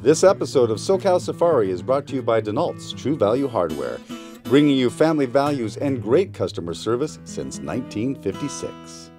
This episode of SoCal Safari is brought to you by Denault's True Value Hardware, bringing you family values and great customer service since 1956.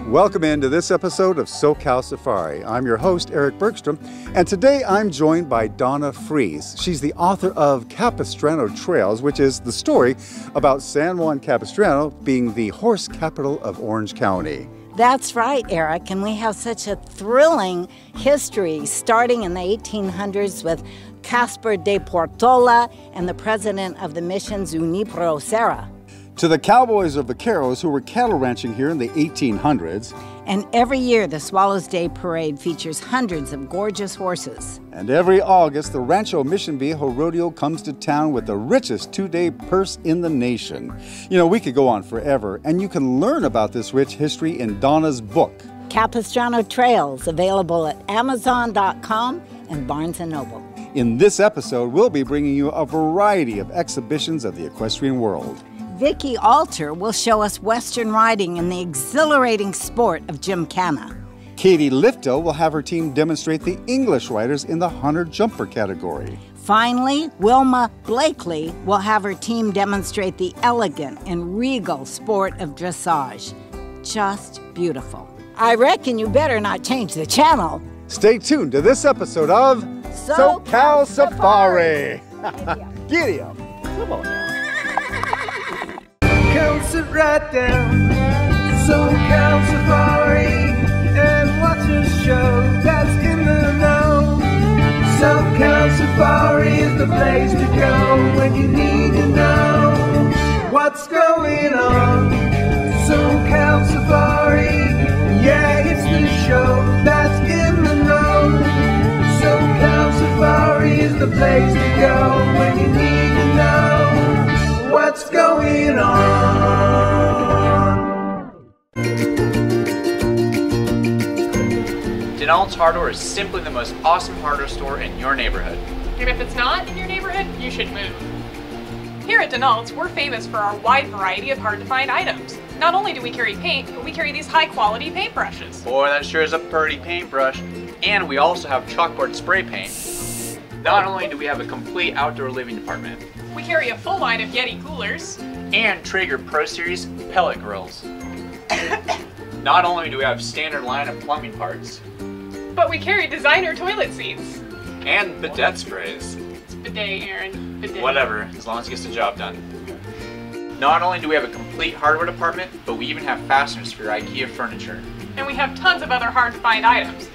Welcome into this episode of SoCal Safari. I'm your host, Eric Bergstrom, and today I'm joined by Donna Fries. She's the author of Capistrano Trails, which is the story about San Juan Capistrano being the horse capital of Orange County. That's right, Eric, and we have such a thrilling history starting in the 1800s with Caspar de Portola and the president of the missions, Junipero Serra. To the cowboys or vaqueros who were cattle ranching here in the 1800s. And every year, the Swallows Day Parade features hundreds of gorgeous horses. And every August, the Rancho Mission Viejo Rodeo comes to town with the richest two-day purse in the nation. You know, we could go on forever, and you can learn about this rich history in Donna's book, Capistrano Trails, available at Amazon.com and Barnes & Noble. In this episode, we'll be bringing you a variety of exhibitions of the equestrian world. Vicki Alter will show us Western riding and the exhilarating sport of gymkhana. Katie Lifto will have her team demonstrate the English riders in the hunter-jumper category. Finally, Wilma Blakely will have her team demonstrate the elegant and regal sport of dressage. Just beautiful. I reckon you better not change the channel. Stay tuned to this episode of SoCal Safari. Giddy up. Come on now. Come sit right down, SoCal Safari, and watch a show that's in the know. SoCal Safari is the place to go when you need to know what's going on. SoCal Safari, yeah, it's the show that's in the know. SoCal Safari is the place to go when you need to know what's going on. Denault's Hardware is simply the most awesome hardware store in your neighborhood. And if it's not in your neighborhood, you should move. Here at Denault's, we're famous for our wide variety of hard-to-find items. Not only do we carry paint, but we carry these high-quality paintbrushes. Boy, that sure is a pretty paintbrush. And we also have chalkboard spray paint. Not only do we have a complete outdoor living department, we carry a full line of Yeti coolers and Traeger Pro Series pellet grills. Not only do we have standard line of plumbing parts, but we carry designer toilet seats. And bidet sprays. It's bidet, Aaron. Bidet. Whatever, as long as it gets the job done. Not only do we have a complete hardware department, but we even have fasteners for your IKEA furniture. And we have tons of other hard-to-find items.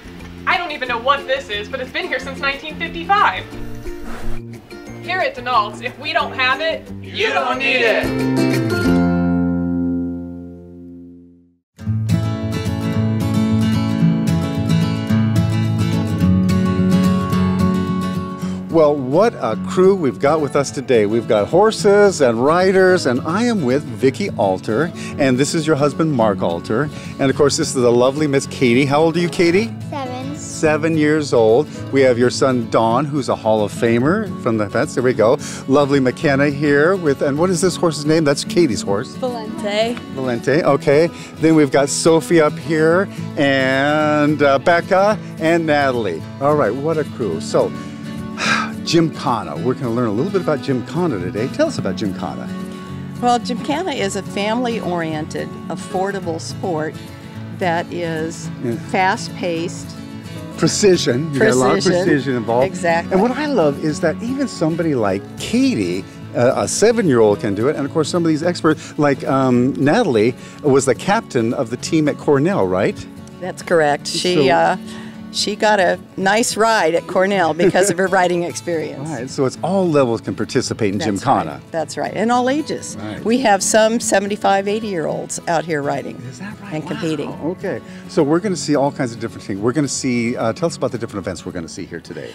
I don't even know what this is, but it's been here since 1955. Here at Denault's, if we don't have it, you don't need it! Well, what a crew we've got with us today. We've got horses and riders, and I am with Vicki Alter, and this is your husband, Mark Alter. And of course, this is the lovely Miss Katie. How old are you, Katie? 7. 7 years old. We have your son, Don, who's a Hall of Famer from the vets. There we go. Lovely McKenna here with, and what is this horse's name? That's Katie's horse. Valente. Valente, okay. Then we've got Sophie up here, and Becca, and Natalie. All right, what a crew. So, Gymkhana. We're going to learn a little bit about Gymkhana today. Tell us about Gymkhana. Well, Gymkhana is a family-oriented, affordable sport that is fast-paced. Precision. You got a lot of precision involved. Exactly. And what I love is that even somebody like Katie, a 7-year-old, can do it. And of course, some of these experts, like Natalie, was the captain of the team at Cornell, right? That's correct. She got a nice ride at Cornell because of her riding experience. Right, so it's all levels can participate in Gymkhana. Right. That's right, and all ages. Right. We have some 75, 80-year-olds out here riding. Is that right? And competing. Okay, so we're going to see all kinds of different things. We're going to see, tell us about the different events we're going to see here today.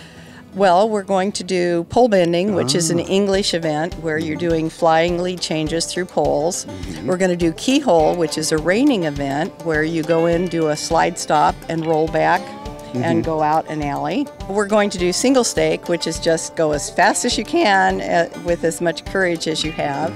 Well, we're going to do pole bending, which is an English event where you're doing flying lead changes through poles. We're going to do keyhole, which is a reining event where you go in, do a slide stop, and roll back and go out an alley. We're going to do single stake, which is just go as fast as you can with as much courage as you have.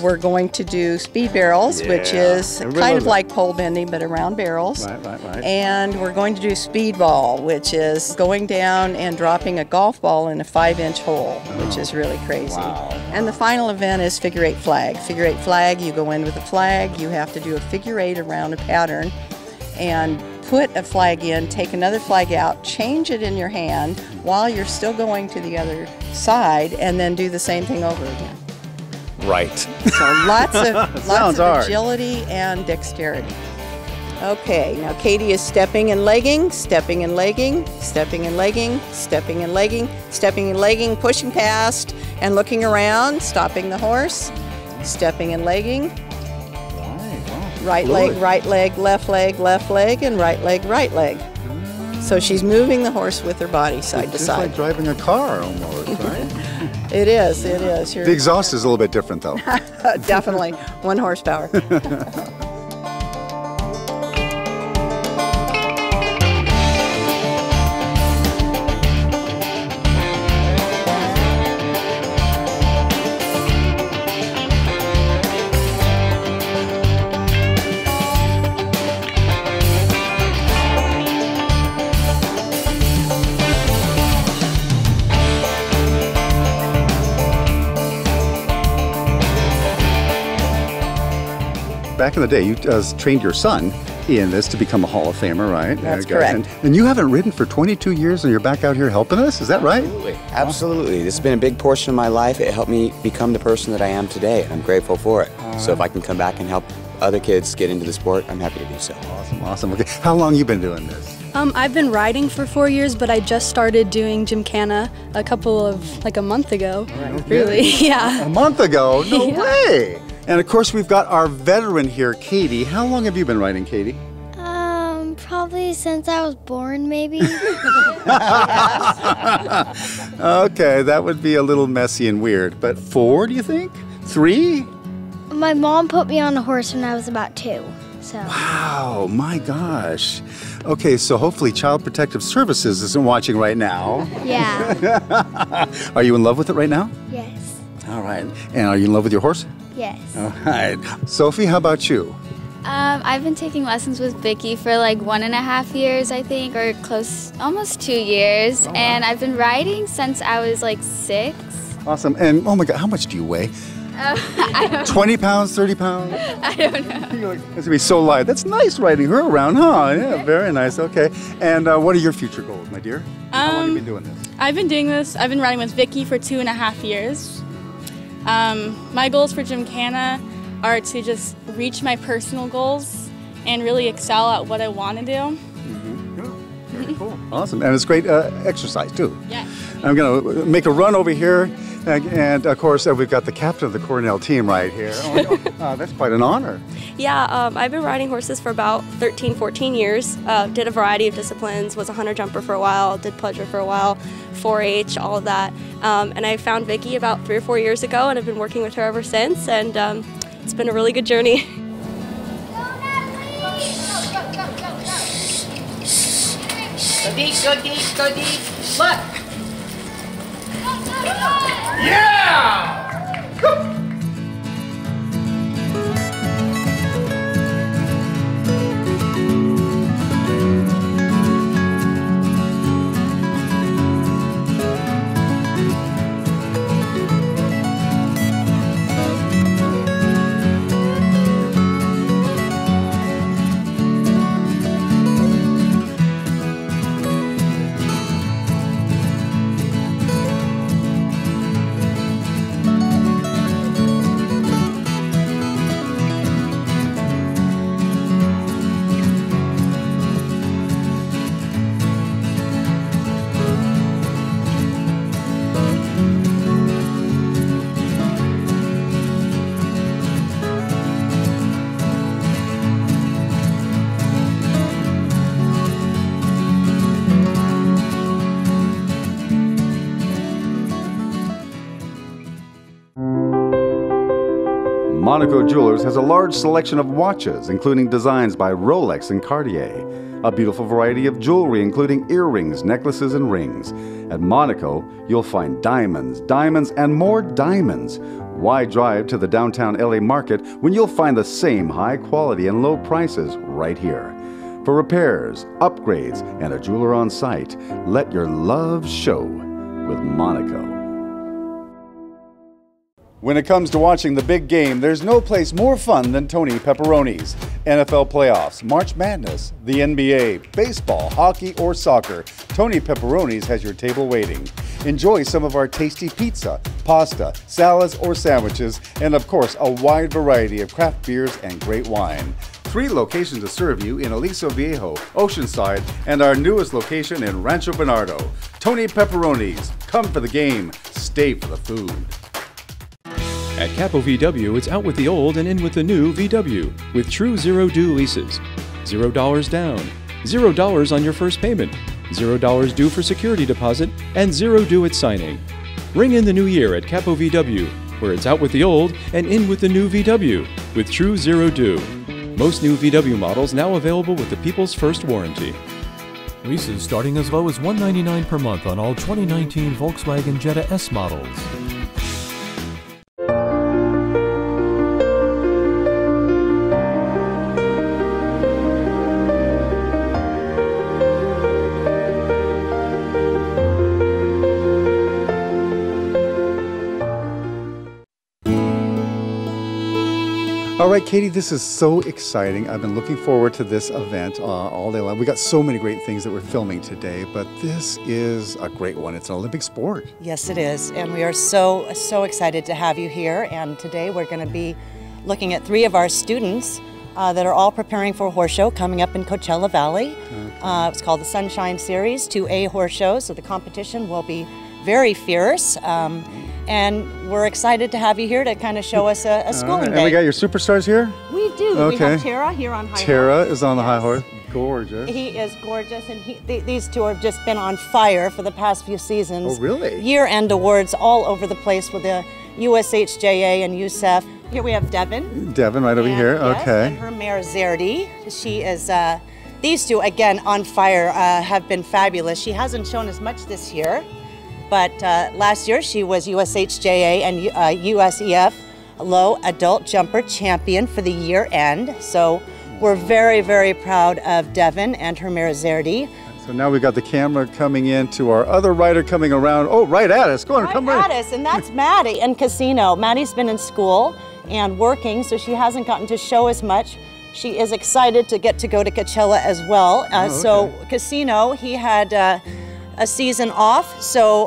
We're going to do speed barrels, which is Everybody kind loves of it. like pole bending, but around barrels. Right. And we're going to do speedball, which is going down and dropping a golf ball in a 5-inch hole, which is really crazy. Wow. And the final event is figure 8 flag. Figure 8 flag, you go in with a flag, you have to do a figure 8 around a pattern and put a flag in, take another flag out, change it in your hand while you're still going to the other side, and then do the same thing over again. Right. So lots of hard. agility and dexterity. Okay, now Katie is stepping and legging, stepping and legging, stepping and legging, stepping and legging, stepping and legging, pushing past and looking around, stopping the horse, stepping and legging. Right leg, left leg, and right leg. So she's moving the horse with her body side to It's side. like driving a car almost, right? It is. The exhaust is a little bit different though. Definitely 1 horsepower. Back in the day, you trained your son in this to become a Hall of Famer, right? That's correct. And you haven't ridden for 22 years and you're back out here helping us? Is that right? Absolutely. This has been a big portion of my life. It helped me become the person that I am today, and I'm grateful for it. So if I can come back and help other kids get into the sport, I'm happy to do so. Awesome. Okay. How long you been doing this? I've been riding for 4 years, but I just started doing Gymkhana a month ago. Really, yeah. A month ago? No Yeah. way! And of course, we've got our veteran here, Katie. How long have you been riding, Katie? Probably since I was born, maybe. Okay, that would be a little messy and weird. But 4, do you think? 3? My mom put me on a horse when I was about 2. So. Wow, my gosh. Okay, so hopefully Child Protective Services isn't watching right now. Yeah. Are you in love with it right now? Yes. All right. And are you in love with your horse? Yes. All right. Sophie, how about you? I've been taking lessons with Vicky for like 1.5 years, I think, or almost 2 years. Oh, wow. And I've been riding since I was like 6. Awesome. And oh my God, how much do you weigh? I don't 20 pounds, 30 pounds? I don't know. You're like, that's gonna be so light. That's nice riding her around, huh? Yeah, very nice. Okay. And what are your future goals, my dear? How long have you been doing this? I've been riding with Vicky for 2.5 years. My goals for Gymkhana are to just reach my personal goals and really excel at what I want to do. Very cool. Awesome. And it's great exercise, too. Yeah. I'm going to make a run over here. And of course, we've got the captain of the Cornell team right here. Oh, that's quite an honor. Yeah, I've been riding horses for about 13, 14 years. Did a variety of disciplines, was a hunter jumper for a while, did pleasure for a while, 4-H, all of that. And I found Vicky about 3 or 4 years ago, and I've been working with her ever since, and it's been a really good journey. Go deep, go deep, go deep. Look. Yeah! Go. Monaco Jewelers has a large selection of watches, including designs by Rolex and Cartier. A beautiful variety of jewelry, including earrings, necklaces, and rings. At Monaco, you'll find diamonds, and more diamonds. Why drive to the downtown LA market when you'll find the same high quality and low prices right here? For repairs, upgrades, and a jeweler on site, let your love show with Monaco. When it comes to watching the big game, there's no place more fun than Tony Pepperoni's. NFL playoffs, March Madness, the NBA, baseball, hockey, or soccer, Tony Pepperoni's has your table waiting. Enjoy some of our tasty pizza, pasta, salads, or sandwiches, and of course, a wide variety of craft beers and great wine. 3 locations to serve you in Aliso Viejo, Oceanside, and our newest location in Rancho Bernardo. Tony Pepperoni's. Come for the game, stay for the food. At Capo VW, it's out with the old and in with the new VW, with true zero-due leases. $0 down, $0 on your first payment, $0 due for security deposit, and 0 due at signing. Ring in the new year at Capo VW, where it's out with the old and in with the new VW, with true zero due. Most new VW models now available with the People's First warranty. Leases starting as low as $199 per month on all 2019 Volkswagen Jetta S models. All right, Katie, this is so exciting. I've been looking forward to this event all day long. We got so many great things that we're filming today, but this is a great one. It's an Olympic sport. Yes, it is, and we are so excited to have you here. And today we're going to be looking at 3 of our students that are all preparing for a horse show coming up in Coachella Valley. Okay. It's called the Sunshine Series, 2A horse shows, so the competition will be very fierce. And we're excited to have you here to kind of show us a schooling day. And we got your superstars here? We do. Okay. We have Tara here on high horse. Tara is on the high horse. Gorgeous. He is gorgeous, and these 2 have just been on fire for the past few seasons. Oh, really? Year-end awards all over the place with the USHJA and USEF. Here we have Devin. Devin right over here, yes, okay. And her mare Zerdi. She is, these 2, again, on fire, have been fabulous. She hasn't shown as much this year. But last year she was USHJA and USEF Low Adult Jumper Champion for the year end. So we're very proud of Devin and her mare Zerdi. So now we've got the camera coming in to our other rider coming around. Oh, right at us. Go on, come right at us. And that's Maddie in Casino. Maddie's been in school and working, so she hasn't gotten to show as much. She is excited to get to go to Coachella as well. Okay. So Casino, he had a season off, so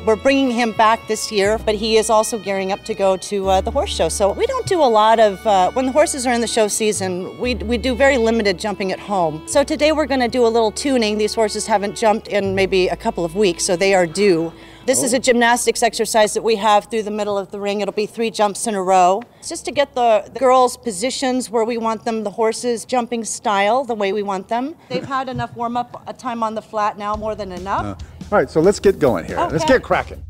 we're bringing him back this year, but he is also gearing up to go to the horse show. So we don't do a lot of, when the horses are in the show season, we do very limited jumping at home. So today we're going to do a little tuning. These horses haven't jumped in maybe a couple of weeks, so they are due. This is a gymnastics exercise that we have through the middle of the ring. It'll be 3 jumps in a row. It's just to get the girls' positions where we want them, the horses' jumping style, the way we want them. They've had enough warm-up time on the flat now, more than enough. All right, so let's get going here. Okay. Let's get cracking.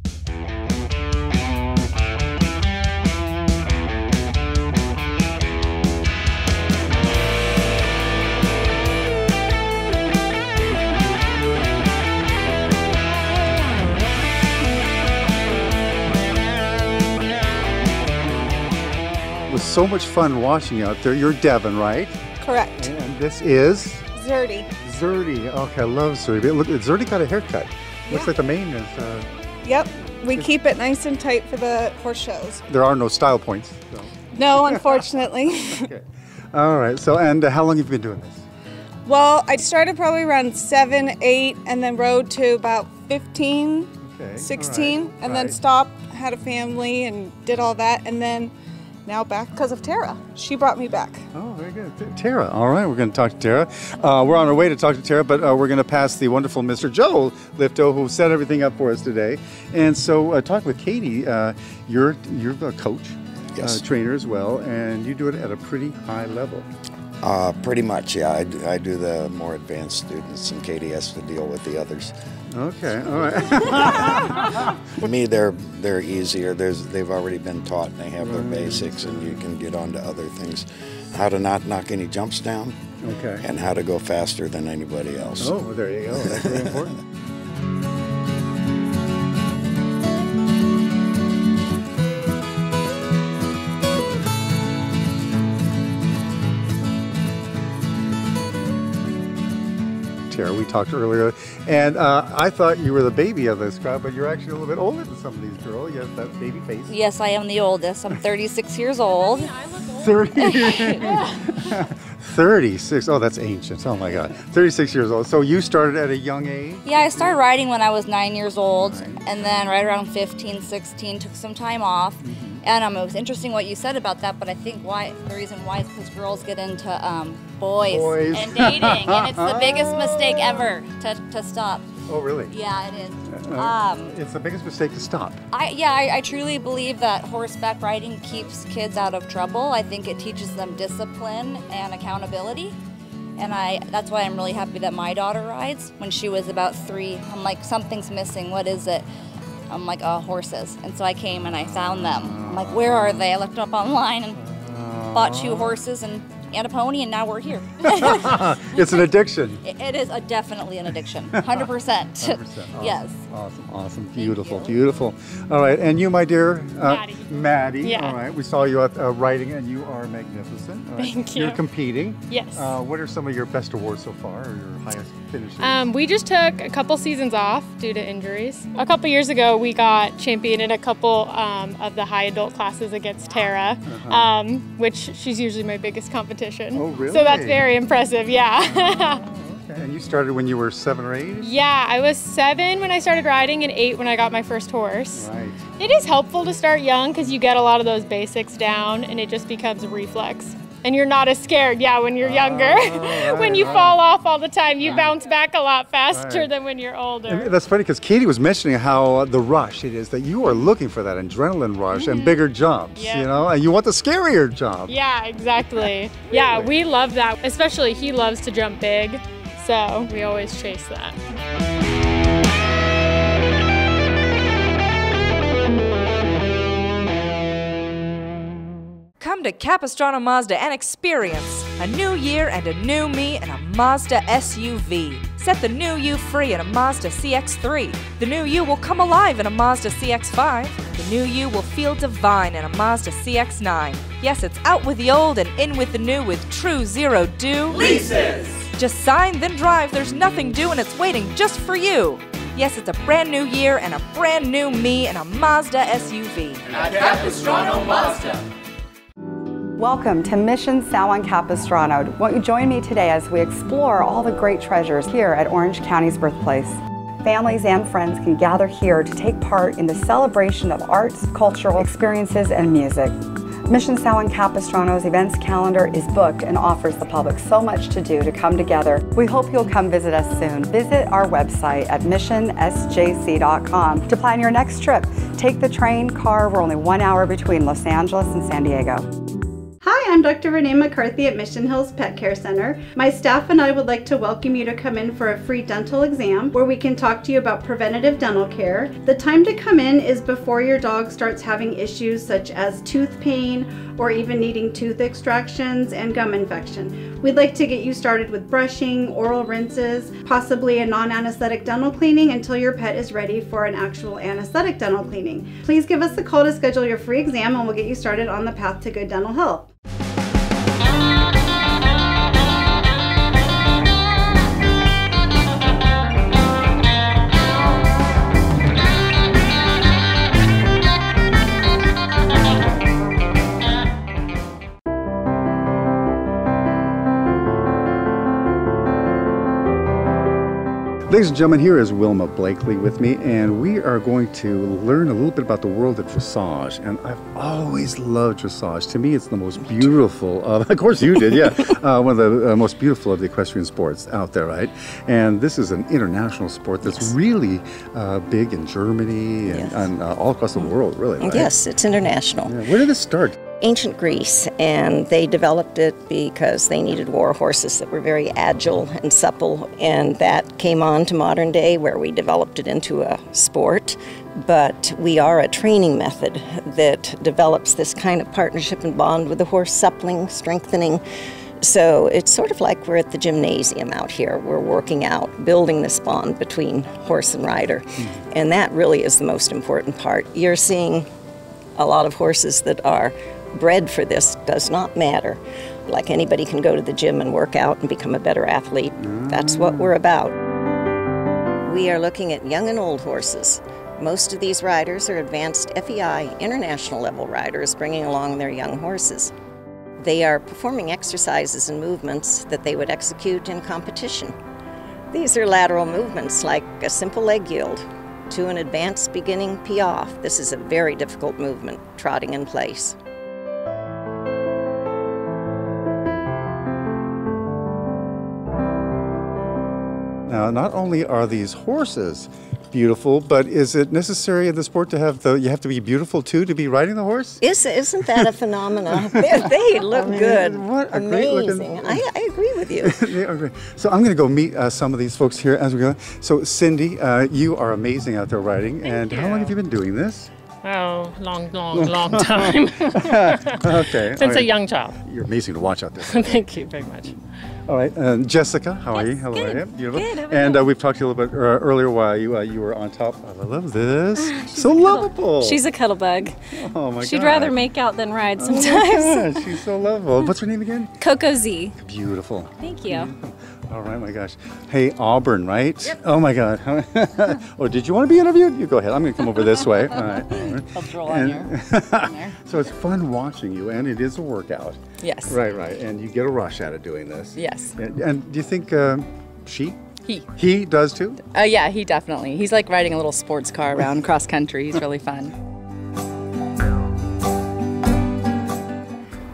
It was so much fun watching you out there. You're Devin, right? Correct. And this is? Zerdi. Zerdi. Okay, I love Zerdi. Look, Zerdi got a haircut. Looks like the mane is... Yep. We keep it nice and tight for the horse shows. There are no style points. So. No, unfortunately. Okay. All right. So, and how long have you been doing this? Well, I started probably around 7, 8, and then rode to about 15, 16, and then stopped, had a family, and did all that, and then now back because of Tara. She brought me back. Oh, very good. Tara. All right, we're going to talk to Tara. We're on our way to talk to Tara, but we're going to pass the wonderful Mr. Joe Lifto, who set everything up for us today. And so talk with Katie. You're a coach, trainer as well, and you do it at a pretty high level. Pretty much, yeah. I do the more advanced students, and Katie has to deal with the others. Okay, all right. For me, they're easier. They've already been taught, and they have their basics, and you can get on to other things. How to not knock any jumps down, and how to go faster than anybody else. Oh, well, there you go. That's very important. Tara. We talked earlier, and I thought you were the baby of this crowd, but you're actually a little bit older than some of these girls. You have that baby face. Yes, I am the oldest. I'm 36 years old. 36. Oh, that's ancient. Oh my God. 36 years old. So you started at a young age? Yeah, I started riding when I was 9 years old, and then right around 15, 16, took some time off. And it was interesting what you said about that, but I think the reason why is because girls get into boys and dating, and it's the biggest mistake ever to stop. Oh, really? Yeah, it is. It's the biggest mistake to stop. I truly believe that horseback riding keeps kids out of trouble. I think it teaches them discipline and accountability. And that's why I'm really happy that my daughter rides. When she was about 3, I'm like, something's missing. What is it? I'm like, oh, horses. And so I came and I found them. I'm like, where are they? I looked up online and bought 2 horses and a pony, and now we're here. It's an addiction. It is definitely an addiction, 100%. 100%. Awesome. Yes. Awesome. Beautiful. Beautiful. All right. And you, my dear? Maddie. Yeah. All right. We saw you at riding, and you are magnificent. All right. Thank you. You're competing. Yes. What are some of your best awards so far, or your highest finishes? We just took a couple seasons off due to injuries. A couple years ago, we got champion in a couple of the high adult classes against Tara, which she's usually my biggest competition. Oh, really? So that's very impressive, yeah. Okay. And you started when you were 7 or 8? Yeah, I was 7 when I started riding and 8 when I got my first horse. Right. It is helpful to start young because you get a lot of those basics down and it just becomes a reflex. And you're not as scared, when you're younger. When you fall off all the time, you bounce back a lot faster than when you're older. And that's funny because Katie was mentioning how the rush it is that you are looking for that adrenaline rush and bigger jumps, you know, and you want the scarier jump. Yeah, exactly. Yeah, we love that. Especially he loves to jump big, so we always chase that. Come to Capistrano Mazda and experience a new year and a new me in a Mazda SUV. Set the new you free in a Mazda CX-3. The new you will come alive in a Mazda CX-5. The new you will feel divine in a Mazda CX-9. Yes, it's out with the old and in with the new with true zero-due leases. Just sign, then drive. There's nothing due and it's waiting just for you. Yes, it's a brand new year and a brand new me in a Mazda SUV. At Capistrano Mazda. Welcome to Mission Salon Capistrano. Won't you join me today as we explore all the great treasures here at Orange County's birthplace? Families and friends can gather here to take part in the celebration of arts, cultural experiences, and music. Mission Salon Capistrano's events calendar is booked and offers the public so much to do to come together. We hope you'll come visit us soon. Visit our website at missionsjc.com to plan your next trip. Take the train, car. We're only 1 hour between Los Angeles and San Diego. Hi, I'm Dr. Renee McCarthy at Mission Hills Pet Care Center. My staff and I would like to welcome you to come in for a free dental exam where we can talk to you about preventative dental care. The time to come in is before your dog starts having issues such as tooth pain or even needing tooth extractions and gum infection. We'd like to get you started with brushing, oral rinses, possibly a non-anesthetic dental cleaning until your pet is ready for an actual anesthetic dental cleaning. Please give us a call to schedule your free exam and we'll get you started on the path to good dental health. Ladies and gentlemen, here is Wilma Blakely with me, and we are going to learn a little bit about the world of dressage. And I've always loved dressage. To me, it's the most beautiful of course you did, yeah. One of the most beautiful of the equestrian sports out there, right? And this is an international sport that's really big in Germany and all across the world, really, right? Yes, it's international. Yeah. Where did this start? Ancient Greece, and they developed it because they needed war horses that were very agile and supple, and that came on to modern day where we developed it into a sport. But we are a training method that develops this kind of partnership and bond with the horse, suppling, strengthening. So it's sort of like we're at the gymnasium out here. We're working out, building this bond between horse and rider, and that really is the most important part. You're seeing a lot of horses that are bred for this. Does not matter. like anybody can go to the gym and work out and become a better athlete. That's what we're about. We are looking at young and old horses. Most of these riders are advanced FEI international level riders bringing along their young horses. They are performing exercises and movements that they would execute in competition. These are lateral movements like a simple leg yield to an advanced beginning piaffe. This is a very difficult movement, trotting in place. Now, not only are these horses beautiful, but is it necessary in the sport to have you have to be beautiful too to be riding the horse? Isn't that a phenomenon? They look good. What a amazing. I agree with you. They are great. So I'm going to go meet some of these folks here as we go. So Cindy, you are amazing out there riding. And how long have you been doing this? Oh, long time. Okay. Since a young child. You're amazing to watch out there. Thank you very much. All right, Jessica, how are you? Hello, good. are you? Beautiful. Good, and we've talked to you a little bit earlier while you were on top. I love this. So lovable. She's a cuddle bug. Oh my God. She'd rather make out than ride sometimes. Oh my God, she's so lovable. What's her name again? Coco Z. Beautiful. Thank you. All right, my gosh. Hey, Auburn, right? Yep. Oh my God. Oh, did you want to be interviewed? You go ahead. I'm going to come over this way. All right. I'll draw on you. So it's fun watching you, and it is a workout. Yes. Right. And you get a rush out of doing this. Yes. And do you think she? He does too? Yeah, he definitely. He's like riding a little sports car around cross country. He's really fun.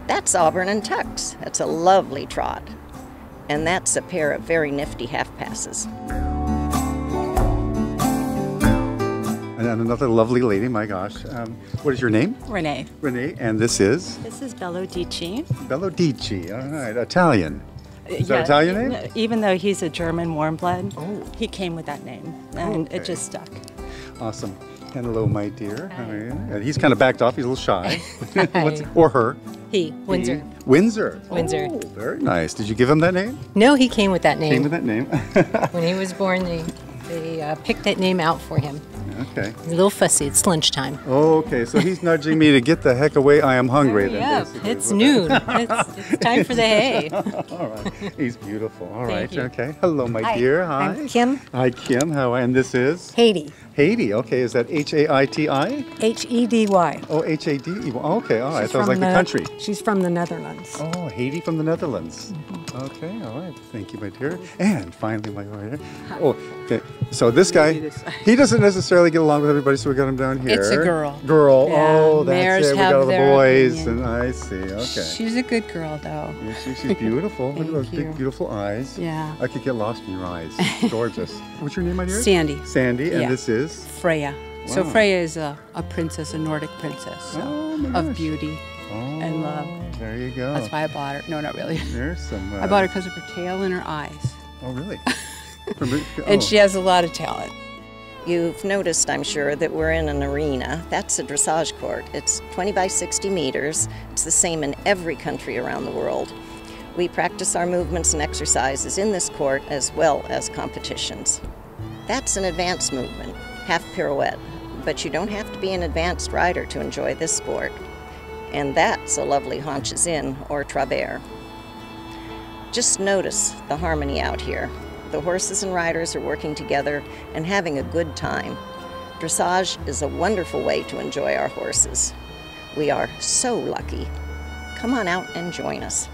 That's Auburn and Tux. That's a lovely trot. And that's a pair of very nifty half passes. And another lovely lady, my gosh. What is your name? Renee. Renee, and this is? This is Bello Dici. Bello Dici, all right, Italian. Is that Yeah, Italian name? Even though he's a German warm blood, he came with that name, and Okay. it just stuck. Awesome. And hello, my dear. How are you? And he's kind of backed off. He's a little shy. Or her? He, Windsor. He. Windsor. Windsor. Oh, very nice. Did you give him that name? No, he came with that name. Came with that name. When he was born, they picked that name out for him. Okay. He's a little fussy. It's lunchtime. Okay, so he's nudging me to get the heck away. I am hungry. Hurry then, up. basically. It's noon. It's time for the hay. All right. He's beautiful. All right. Thank you. Okay. Hello, my Hi, dear. Hi. I'm Kim. Hi, Kim. How are you? And this is? Haiti. Haiti. Okay. Is that H-A-I-T-I? H-E-D-Y. Oh, H-A-D-E. Okay. All right. She's That was like from the country. She's from the Netherlands. Oh, Haiti from the Netherlands. Okay, all right. Thank you, my dear. And finally, my dear. Oh, okay. So this guy, he doesn't necessarily get along with everybody, so we got him down here. It's a girl. Girl. Yeah, Oh, that's mares it. We got have all the their boys, opinion. and I see. Okay. She's a good girl, though. Yeah, she's beautiful. Look at those Thank big, you. beautiful eyes. Yeah. I could get lost in your eyes. Gorgeous. What's your name, my dear? Sandy. Sandy, and Yeah. this is? Freya. So Wow. Freya is a princess, a Nordic princess, so, of beauty and love. There you go. That's why I bought her. No, not really. There's some. I bought her because of her tail and her eyes. Oh, really? And she has a lot of talent. You've noticed, I'm sure, that we're in an arena. That's a dressage court. It's 20 by 60 meters. It's the same in every country around the world. We practice our movements and exercises in this court as well as competitions. That's an advanced movement, half pirouette, but you don't have to be an advanced rider to enjoy this sport. And that's a lovely haunches in or travers. Just notice the harmony out here. The horses and riders are working together and having a good time. Dressage is a wonderful way to enjoy our horses. We are so lucky. Come on out and join us.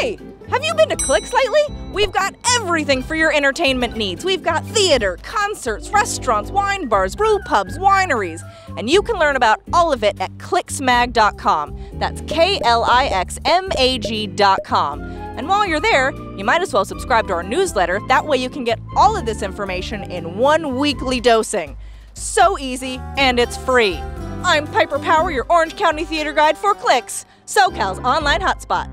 Hey, have you been to Clicks lately? We've got everything for your entertainment needs. We've got theater, concerts, restaurants, wine bars, brew pubs, wineries, and you can learn about all of it at clicksmag.com. That's KLIXMAG.com. And while you're there, you might as well subscribe to our newsletter. That way you can get all of this information in one weekly dosing. So easy, and it's free. I'm Piper Power, your Orange County theater guide for Clicks, SoCal's online hotspot.